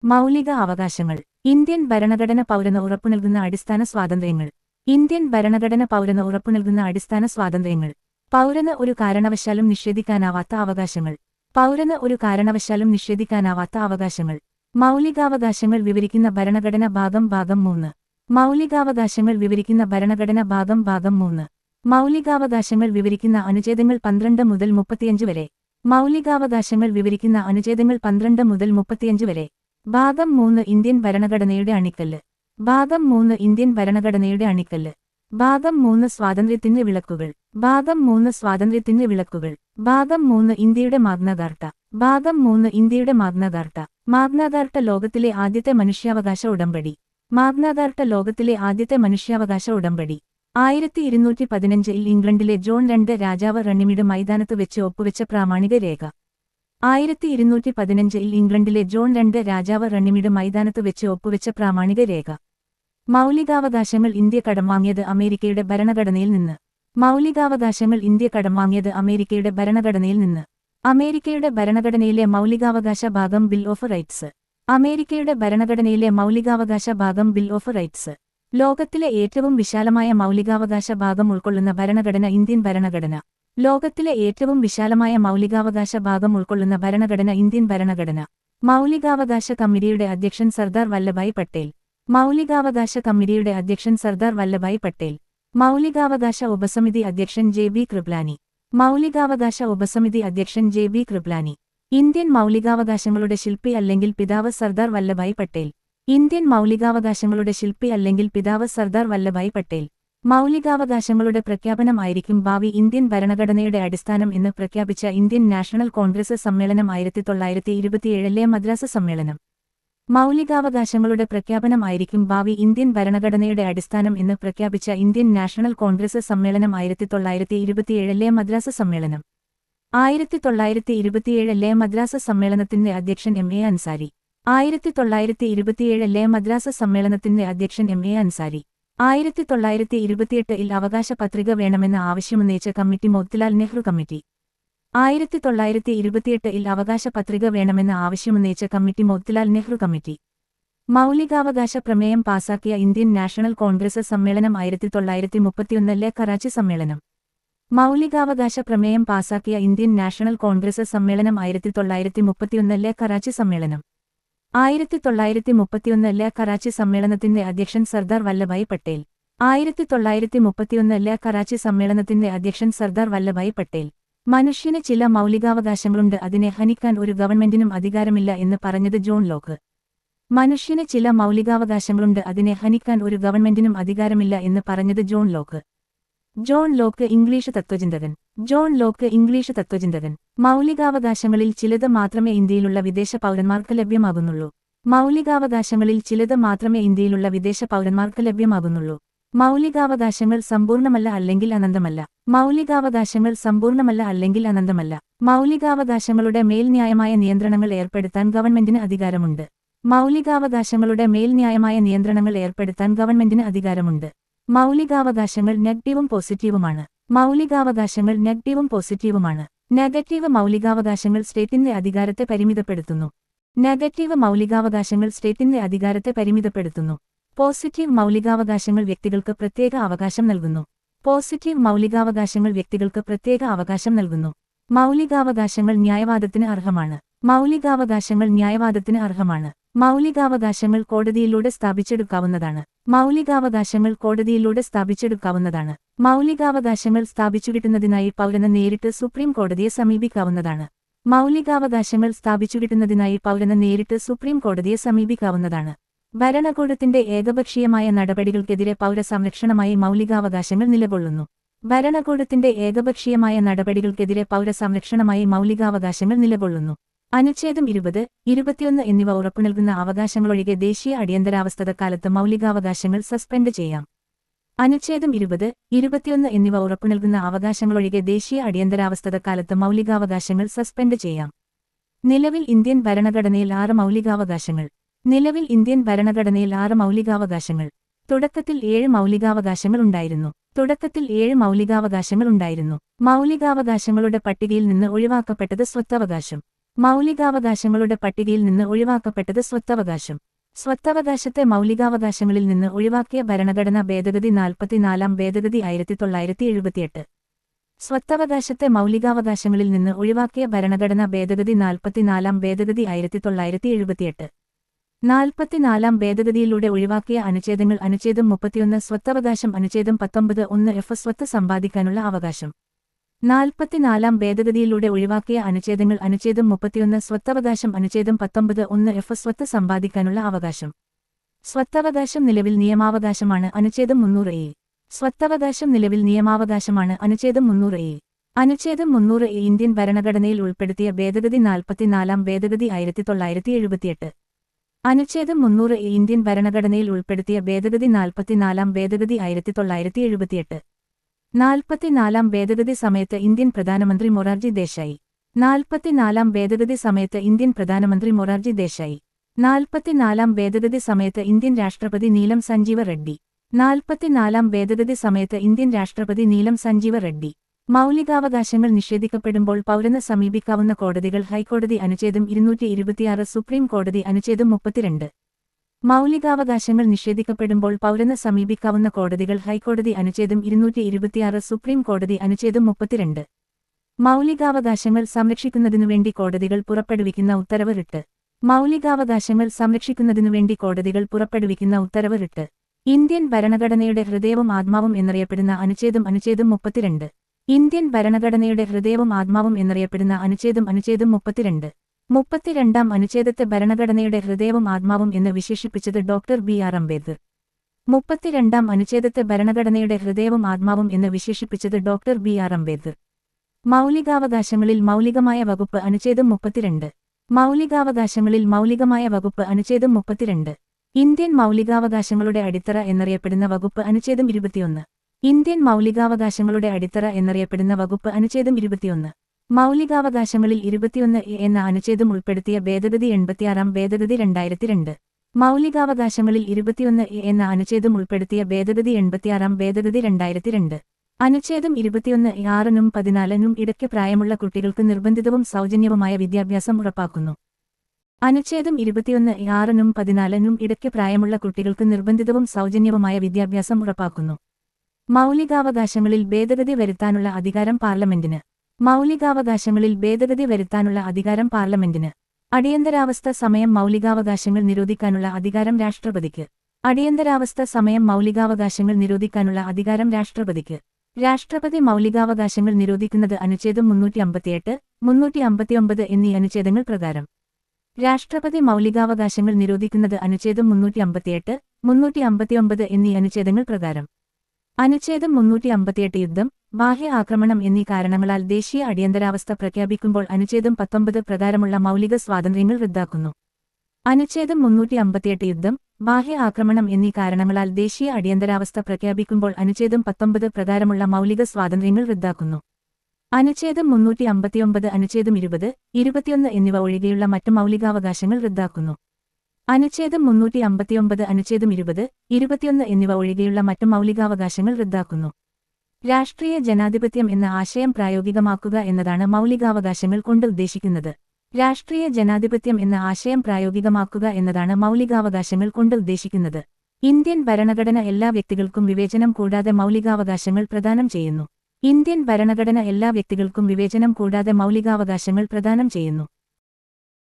മൗലിക അവകാശങ്ങൾ. ഇന്ത്യൻ ഭരണഘടന പൗരന് ഉറപ്പുനൽകുന്ന അടിസ്ഥാന സ്വാതന്ത്ര്യങ്ങൾ. ഇന്ത്യൻ ഭരണഘടന പൗരന് ഉറപ്പുനൽകുന്ന അടിസ്ഥാന സ്വാതന്ത്ര്യങ്ങൾ. പൗരന് ഒരു കാരണവശാലും നിഷേധിക്കാനാവാത്ത അവകാശങ്ങൾ. പൗരന് ഒരു കാരണവശാലും നിഷേധിക്കാനാവാത്ത അവകാശങ്ങൾ. മൗലികാവകാശങ്ങൾ വിവരിക്കുന്ന ഭരണഘടന ഭാഗം 3. മൗലികാവകാശങ്ങൾ വിവരിക്കുന്ന ഭരണഘടന ഭാഗം 3. മൗലികാവകാശങ്ങൾ വിവരിക്കുന്ന അനുച്ഛേദങ്ങൾ 12 മുതൽ 35 വരെ. മൗലികാവകാശങ്ങൾ വിവരിക്കുന്ന അനുച്ഛേദങ്ങൾ 12 മുതൽ 35 വരെ. ഭാഗം 3 ഇന്ത്യൻ ഭരണഘടനയുടെ അണിക്കല്ല്. ഭാഗം 3 ഇന്ത്യൻ ഭരണഘടനയുടെ അണിക്കല്ല്. ഭാഗം 3 സ്വാതന്ത്ര്യത്തിന്റെ വിളക്കുകൾ. ഭാഗം 3 സ്വാതന്ത്ര്യത്തിന്റെ വിളക്കുകൾ. ഭാഗം 3 ഇന്ത്യയുടെ മാഗ്ന കാർട്ട. ഭാഗം 3 ഇന്ത്യയുടെ മാഗ്ന കാർട്ട. മാഗ്ന കാർട്ട ലോകത്തിലെ ആദ്യത്തെ മനുഷ്യാവകാശ ഉടമ്പടി. മാഗ്ന കാർട്ട ലോകത്തിലെ ആദ്യത്തെ മനുഷ്യാവകാശ ഉടമ്പടി. 1215-ൽ ഇംഗ്ലണ്ടിലെ ജോൺ 2 രാജാവ് റണ്ണിമിഡ് മൈതാനത്ത് വെച്ച് ഒപ്പുവെച്ച പ്രാമാണിക രേഖ. 1215-ൽ ഇംഗ്ലണ്ടിലെ ജോൺ 2 രാജാവ് റണ്ണിമിഡ് മൈതാനത്ത് വെച്ച് ഒപ്പുവെച്ച പ്രാമാണിക രേഖ. മൗലികാവകാശങ്ങൾ ഇന്ത്യ കടം വാങ്ങിയത് അമേരിക്കയുടെ ഭരണഘടനയിൽ നിന്ന്. മൗലികാവകാശങ്ങൾ ഇന്ത്യ കടം വാങ്ങിയത് അമേരിക്കയുടെ ഭരണഘടനയിൽ നിന്ന്. അമേരിക്കയുടെ ഭരണഘടനയിലെ മൗലികാവകാശ ഭാഗം ബിൽ ഓഫ് റൈറ്റ്സ്. അമേരിക്കയുടെ ഭരണഘടനയിലെ മൗലികാവകാശ ഭാഗം ബിൽ ഓഫ് റൈറ്റ്സ്. ലോകത്തിലെ ഏറ്റവും വിശാലമായ മൗലികാവകാശ ഭാഗം ഉൾക്കൊള്ളുന്ന ഭരണഘടന ഇന്ത്യൻ ഭരണഘടന. ലോകത്തിലെ ഏറ്റവും വിശാലമായ മൗലികാവകാശ ഭാഗം ഉൾക്കൊള്ളുന്ന ഭരണഘടന ഇന്ത്യൻ ഭരണഘടന. മൗലികാവകാശ കമ്മിറ്റിയുടെ അധ്യക്ഷൻ സർദാർ വല്ലഭായ് പട്ടേൽ. മൗലികാവകാശ കമ്മിറ്റിയുടെ അധ്യക്ഷൻ സർദാർ വല്ലഭായ് പട്ടേൽ. മൗലികാവകാശ ഉപസമിതി അധ്യക്ഷൻ ജെ.ബി. കൃപ്ലാനി. മൗലികാവകാശ ഉപസമിതി അധ്യക്ഷൻ ജെ.ബി. കൃപ്ലാനി. ഇന്ത്യൻ മൗലികാവകാശങ്ങളുടെ ശില്പി അല്ലെങ്കിൽ പിതാവ് സർദാർ വല്ലഭായ് പട്ടേൽ. ഇന്ത്യൻ മൗലികാവകാശങ്ങളുടെ ശില്പി അല്ലെങ്കിൽ പിതാവ് സർദാർ വല്ലഭായ് പട്ടേൽ. മൗലികാവകാശങ്ങളുടെ പ്രഖ്യാപനം ആയിരിക്കും ഭാവി ഇന്ത്യൻ ഭരണഘടനയുടെ അടിസ്ഥാനം എന്ന് പ്രഖ്യാപിച്ച ഇന്ത്യൻ നാഷണൽ കോൺഗ്രസ് സമ്മേളനം 1927-ലെ മദ്രാസ് സമ്മേളനം. മൗലികാവകാശങ്ങളുടെ പ്രഖ്യാപനം ആയിരിക്കും ഭാവി ഇന്ത്യൻ ഭരണഘടനയുടെ അടിസ്ഥാനം എന്ന് പ്രഖ്യാപിച്ച ഇന്ത്യൻ നാഷണൽ കോൺഗ്രസ് സമ്മേളനം 1927-ലെ മദ്രാസ് സമ്മേളനം. 1927-ലെ മദ്രാസ് സമ്മേളനത്തിന്റെ അധ്യക്ഷൻ എം.എ. അൻസാരി. 1927-ലെ മദ്രാസ് സമ്മേളനത്തിന്റെ അധ്യക്ഷൻ എം.എ. അൻസാരി. 1928-ൽ അവകാശ പത്രിക വേണമെന്ന ആവശ്യമുന്നയിച്ച കമ്മിറ്റി മോത്തിലാൽ നെഹ്റു കമ്മിറ്റി. 1928-ൽ അവകാശ പത്രിക വേണമെന്ന ആവശ്യമുന്നയിച്ച കമ്മിറ്റി മോത്തിലാൽ നെഹ്റു കമ്മിറ്റി. മൗലികാവകാശ പ്രമേയം പാസാക്കിയ ഇന്ത്യൻ നാഷണൽ കോൺഗ്രസ് സമ്മേളനം 1931-ലെ കറാച്ചി സമ്മേളനം. മൗലികാവകാശ പ്രമേയം പാസാക്കിയ ഇന്ത്യൻ നാഷണൽ കോൺഗ്രസ് സമ്മേളനം 1931-ലെ കറാച്ചി സമ്മേളനം. 1931-ലെ കറാച്ചി സമ്മേളനത്തിന്റെ അധ്യക്ഷൻ സർദാർ വല്ലഭായ് പട്ടേൽ. 1931-ലെ കറാച്ചി സമ്മേളനത്തിന്റെ അധ്യക്ഷൻ സർദാർ വല്ലഭായ് പട്ടേൽ. മനുഷ്യന് ചില മൗലികാവകാശങ്ങളുണ്ട്, അതിനെ ഹനിക്കാൻ ഒരു ഗവൺമെന്റിനും അധികാരമില്ല എന്ന് പറഞ്ഞത് ജോൺ ലോക്ക്. മനുഷ്യന് ചില മൗലികാവകാശങ്ങളുണ്ട്, അതിനെ ഹനിക്കാൻ ഒരു ഗവൺമെന്റിനും അധികാരമില്ല എന്ന് പറഞ്ഞത് John Locke. John Locke English തത്വചിന്തകൻ. ജോൺ ലോക്ക് ഇംഗ്ലീഷ് തത്വചിന്തകൻ. മൗലികാവകാശങ്ങളിൽ ചിലത് മാത്രമേ ഇന്ത്യയിലുള്ള വിദേശ പൗരന്മാർക്ക് ലഭ്യമാകുന്നുള്ളൂ. മൗലികാവകാശങ്ങളിൽ ചിലത് മാത്രമേ ഇന്ത്യയിലുള്ള വിദേശ പൗരന്മാർക്ക് ലഭ്യമാകുന്നുള്ളൂ. മൗലികാവകാശങ്ങൾ സമ്പൂർണ്ണമല്ല അല്ലെങ്കിൽ അനന്തമല്ല. മൗലികാവകാശങ്ങൾ സമ്പൂർണ്ണമല്ല അല്ലെങ്കിൽ അനന്തമല്ല. മൗലികാവകാശങ്ങളുടെ മേൽ ന്യായമായ നിയന്ത്രണങ്ങൾ ഏർപ്പെടുത്താൻ ഗവൺമെന്റിന് അധികാരമുണ്ട്. മൗലികാവകാശങ്ങളുടെ മേൽ ന്യായമായ നിയന്ത്രണങ്ങൾ ഏർപ്പെടുത്താൻ ഗവൺമെന്റിന് അധികാരമുണ്ട്. മൗലികാവകാശങ്ങൾ നെഗറ്റീവും പോസിറ്റീവുമാണ്. മൗലികാവകാശങ്ങൾ നെഗറ്റീവും പോസിറ്റീവുമാണ്. നെഗറ്റീവ് മൗലികാവകാശങ്ങൾ സ്റ്റേറ്റിന്റെ അധികാരത്തെ പരിമിതപ്പെടുത്തുന്നു. നെഗറ്റീവ് മൗലികാവകാശങ്ങൾ സ്റ്റേറ്റിന്റെ അധികാരത്തെ പരിമിതപ്പെടുത്തുന്നു. പോസിറ്റീവ് മൗലികാവകാശങ്ങൾ വ്യക്തികൾക്ക് പ്രത്യേക അവകാശം നൽകുന്നു. പോസിറ്റീവ് മൗലികാവകാശങ്ങൾ വ്യക്തികൾക്ക് പ്രത്യേക അവകാശം നൽകുന്നു. മൗലികാവകാശങ്ങൾ ന്യായവാദത്തിന് അർഹമാണ്. മൗലികാവകാശങ്ങൾ ന്യായവാദത്തിന് അർഹമാണ്. മൗലികാവകാശങ്ങൾ കോടതിയിലൂടെ സ്ഥാപിച്ചെടുക്കാവുന്നതാണ്. മൗലികാവകാശങ്ങൾ കോടതിയിലൂടെ സ്ഥാപിച്ചെടുക്കാവുന്നതാണ്. മൗലികാവകാശങ്ങൾ സ്ഥാപിച്ചുകിട്ടുന്നതിനായി പൗരന് നേരിട്ട് സുപ്രീം കോടതിയെ സമീപിക്കാവുന്നതാണ്. മൗലികാവകാശങ്ങൾ സ്ഥാപിച്ചുകിട്ടുന്നതിനായി പൗരന് നേരിട്ട് സുപ്രീം കോടതിയെ സമീപിക്കാവുന്നതാണ്. ഭരണകൂടത്തിന്റെ ഏകപക്ഷീയമായ നടപടികൾക്കെതിരെ പൗരസംരക്ഷണമായി മൗലികാവകാശങ്ങൾ നിലകൊള്ളുന്നു. ഭരണകൂടത്തിന്റെ ഏകപക്ഷീയമായ നടപടികൾക്കെതിരെ പൗരസംരക്ഷണമായി മൗലികാവകാശങ്ങൾ നിലകൊള്ളുന്നു. അനുച്ഛേദം 20, 21 എന്നിവ ഉറപ്പുനൽകുന്ന അവകാശങ്ങളൊഴികെ ദേശീയ അടിയന്തരാവസ്ഥക്കാലത്ത് മൗലികാവകാശങ്ങൾ സസ്പെൻഡ് ചെയ്യാം. അനുച്ഛേദം 20, 21 എന്നിവ ഉറപ്പുനൽകുന്ന അവകാശങ്ങളൊഴികെ ദേശീയ അടിയന്തരാവസ്ഥക്കാലത്ത് മൗലികാവകാശങ്ങൾ സസ്പെൻഡ് ചെയ്യാം. നിലവിൽ ഇന്ത്യൻ ഭരണഘടനയിൽ 6 മൗലികാവകാശങ്ങൾ. നിലവിൽ ഇന്ത്യൻ ഭരണഘടനയിൽ 6 മൗലികാവകാശങ്ങൾ. തുടക്കത്തിൽ 7 മൗലികാവകാശങ്ങൾ ഉണ്ടായിരുന്നു. തുടക്കത്തിൽ 7 മൗലികാവകാശങ്ങൾ ഉണ്ടായിരുന്നു. മൗലികാവകാശങ്ങളുടെ പട്ടികയിൽ നിന്ന് ഒഴിവാക്കപ്പെട്ടത് സ്വത്തവകാശം. മൗലികാവകാശങ്ങളുടെ പട്ടികയിൽ നിന്ന് ഒഴിവാക്കപ്പെട്ടത് സ്വത്തവകാശം. സ്വത്തവകാശത്തെ മൗലികാവകാശങ്ങളിൽ നിന്ന് ഒഴിവാക്കിയ ഭരണഘടനാ ഭേദഗതി 44-ാം ഭേദഗതി 1978. സ്വത്തവകാശത്തെ മൗലികാവകാശങ്ങളിൽ നിന്ന് ഒഴിവാക്കിയ ഭരണഘടനാ ഭേദഗതി 44-ാം ഭേദഗതി 1978. 44-ാം ഭേദഗതിയിലൂടെ ഒഴിവാക്കിയ അനുച്ഛേദങ്ങൾ അനുച്ഛേദം 31 സ്വത്തവകാശം അനുച്ഛേദം 19(1) സ്വത്ത് സമ്പാദിക്കാനുള്ള അവകാശം. 44-ാം ഭേദഗതിയിലൂടെ ഒഴിവാക്കിയ അനുച്ഛേദങ്ങൾ അനുച്ഛേദം 31 സ്വത്തവകാശം അനുച്ഛേദം 19(1) സ്വത്ത് സമ്പാദിക്കാനുള്ള അവകാശം. സ്വത്തവകാശം നിലവിൽ നിയമാവകാശമാണ് അനുച്ഛേദം 300(a). സ്വത്തവകാശം നിലവിൽ നിയമാവകാശമാണ് അനുച്ഛേദം 300(a). അനുച്ഛേദം 300(a) ഇന്ത്യൻ ഭരണഘടനയിൽ ഉൾപ്പെടുത്തിയ ഭേദഗതി 44-ാം ഭേദഗതി 1978. അനുച്ഛേദം 300(a) ഇന്ത്യൻ ഭരണഘടനയിൽ ഉൾപ്പെടുത്തിയ ഭേദഗതി 44-ാം ഭേദഗതി 1978. 44-ാം ഭേദഗതി സമയത്ത് ഇന്ത്യൻ പ്രധാനമന്ത്രി മൊറാർജി ദേശായി. 44-ാം ഭേദഗതി സമയത്ത് ഇന്ത്യൻ പ്രധാനമന്ത്രി മൊറാർജി ദേശായി. 44-ാം ഭേദഗതി സമയത്ത് ഇന്ത്യൻ രാഷ്ട്രപതി നീലം സഞ്ജീവ റെഡ്ഡി. 44-ാം ഭേദഗതി സമയത്ത് ഇന്ത്യൻ രാഷ്ട്രപതി നീലം സഞ്ജീവ റെഡ്ഡി. മൗലികാവകാശങ്ങൾ നിഷേധിക്കപ്പെടുമ്പോൾ പൗരന് സമീപിക്കാവുന്ന കോടതികൾ ഹൈക്കോടതി അനുച്ഛേദം 226 സുപ്രീം കോടതി അനുച്ഛേദം 32. മൗലികാവകാശങ്ങൾ നിഷേധിക്കപ്പെടുമ്പോൾ പൗരന് സമീപിക്കാവുന്ന കോടതികൾ ഹൈക്കോടതി അനുച്ഛേദം 226 സുപ്രീം കോടതി അനുച്ഛേദം 32. മൗലികാവകാശങ്ങൾ സംരക്ഷിക്കുന്നതിനുവേണ്ടി കോടതികൾ പുറപ്പെടുവിക്കുന്ന ഉത്തരവ് റിട്ട്. മൗലികാവകാശങ്ങൾ സംരക്ഷിക്കുന്നതിനുവേണ്ടി കോടതികൾ പുറപ്പെടുവിക്കുന്ന ഉത്തരവ് റിട്ട്. ഇന്ത്യൻ ഭരണഘടനയുടെ ഹൃദയവും ആത്മാവും എന്നറിയപ്പെടുന്ന അനുച്ഛേദം അനുച്ഛേദം 32. ഇന്ത്യൻ ഭരണഘടനയുടെ ഹൃദയവും ആത്മാവും എന്നറിയപ്പെടുന്ന അനുച്ഛേദം അനുച്ഛേദം 32. 32-ാം അനുച്ഛേദത്തെ ഭരണഘടനയുടെ ഹൃദയവും ആത്മാവും എന്ന് വിശേഷിപ്പിച്ചത് ഡോക്ടർ ബി.ആർ. അംബേദ്കർ. 32-ാം അനുച്ഛേദത്തെ ഭരണഘടനയുടെ ഹൃദയവും ആത്മാവും എന്ന് വിശേഷിപ്പിച്ചത് ഡോക്ടർ ബി.ആർ. അംബേദ്കർ. മൗലികാവകാശങ്ങളിൽ മൗലികമായ വകുപ്പ് അനുച്ഛേദം 32. മൗലികാവകാശങ്ങളിൽ മൗലികമായ വകുപ്പ് അനുച്ഛേദം 32. ഇന്ത്യൻ മൗലികാവകാശങ്ങളുടെ അടിത്തറ എന്നറിയപ്പെടുന്ന വകുപ്പ് അനുച്ഛേദം 21. ഇന്ത്യൻ മൗലികാവകാശങ്ങളുടെ അടിത്തറ എന്നറിയപ്പെടുന്ന വകുപ്പ് അനുച്ഛേദം 21. മൗലികാവകാശങ്ങളിൽ 21(a) എന്ന അനുച്ഛേദം ഉൾപ്പെടുത്തിയ ഭേദഗതി 86-ാം ഭേദഗതി 2002. മൗലികാവകാശങ്ങളിൽ 21(a) എന്ന അനുച്ഛേദം ഉൾപ്പെടുത്തിയ ഭേദഗതി 86-ാം ഭേദഗതി 2002. അനുച്ഛേദം 21(a) 6-നും 14-നും ഇടയ്ക്ക് പ്രായമുള്ള കുട്ടികൾക്ക് നിർബന്ധിതവും സൗജന്യവുമായ വിദ്യാഭ്യാസം ഉറപ്പാക്കുന്നു. അനുച്ഛേദം 21(a) 6-നും 14-നും ഇടയ്ക്ക് പ്രായമുള്ള കുട്ടികൾക്ക് നിർബന്ധിതവും സൗജന്യവുമായ വിദ്യാഭ്യാസം ഉറപ്പാക്കുന്നു. മൗലികാവകാശങ്ങളിൽ ഭേദഗതി വരുത്താനുള്ള അധികാരം പാർലമെന്റിന്. മൗലികാവകാശങ്ങളിൽ ഭേദഗതി വരുത്താനുള്ള അധികാരം പാർലമെന്റിന്. അടിയന്തരാവസ്ഥ സമയം മൗലികാവകാശങ്ങൾ നിരോധിക്കാനുള്ള അധികാരം രാഷ്ട്രപതിക്ക്. അടിയന്തരാവസ്ഥ സമയം മൗലികാവകാശങ്ങൾ നിരോധിക്കാനുള്ള അധികാരം രാഷ്ട്രപതിക്ക്. രാഷ്ട്രപതി മൗലികാവകാശങ്ങൾ നിരോധിക്കുന്നത് അനുച്ഛേദം 358, 359 എന്നീ അനുച്ഛേദങ്ങൾ പ്രകാരം. രാഷ്ട്രപതി മൗലികാവകാശങ്ങൾ നിരോധിക്കുന്നത് അനുച്ഛേദം 358, 359 എന്നീ അനുച്ഛേദങ്ങൾ പ്രകാരം. അനുച്ഛേദം 358 യുദ്ധം, ബാഹ്യ ആക്രമണം എന്നീ കാരണങ്ങളാൽ ദേശീയ അടിയന്തരാവസ്ഥ പ്രഖ്യാപിക്കുമ്പോൾ അനുച്ഛേദം 19 പ്രകാരമുള്ള മൗലിക സ്വാതന്ത്ര്യങ്ങൾ റദ്ദാക്കുന്നു. അനുച്ഛേദം 358 യുദ്ധം, ബാഹ്യ ആക്രമണം എന്നീ കാരണങ്ങളാൽ ദേശീയ അടിയന്തരാവസ്ഥ പ്രഖ്യാപിക്കുമ്പോൾ അനുച്ഛേദം 19 പ്രകാരമുള്ള മൗലിക സ്വാതന്ത്ര്യങ്ങൾ റദ്ദാക്കുന്നു. അനുച്ഛേദം 359 അനുച്ഛേദം 20, 21 എന്നിവ ഒഴികെയുള്ള മറ്റ് മൗലികാവകാശങ്ങൾ റദ്ദാക്കുന്നു. അനുച്ഛേദം 359 അനുച്ഛേദം 20, 21 എന്നിവ ഒഴികെയുള്ള മറ്റ് മൗലികാവകാശങ്ങൾ റദ്ദാക്കുന്നു. രാഷ്ട്രീയ ജനാധിപത്യം എന്ന ആശയം പ്രായോഗികമാക്കുക എന്നതാണ് മൗലികാവകാശങ്ങൾ കൊണ്ട് ഉദ്ദേശിക്കുന്നത്. രാഷ്ട്രീയ ജനാധിപത്യം എന്ന ആശയം പ്രായോഗികമാക്കുക എന്നതാണ് മൗലികാവകാശങ്ങൾ കൊണ്ട് ഉദ്ദേശിക്കുന്നത്. ഇന്ത്യൻ ഭരണഘടന എല്ലാ വ്യക്തികൾക്കും വിവേചനം കൂടാതെ മൗലികാവകാശങ്ങൾ പ്രദാനം ചെയ്യുന്നു. ഇന്ത്യൻ ഭരണഘടന എല്ലാ വ്യക്തികൾക്കും വിവേചനം കൂടാതെ മൗലികാവകാശങ്ങൾ പ്രദാനം ചെയ്യുന്നു.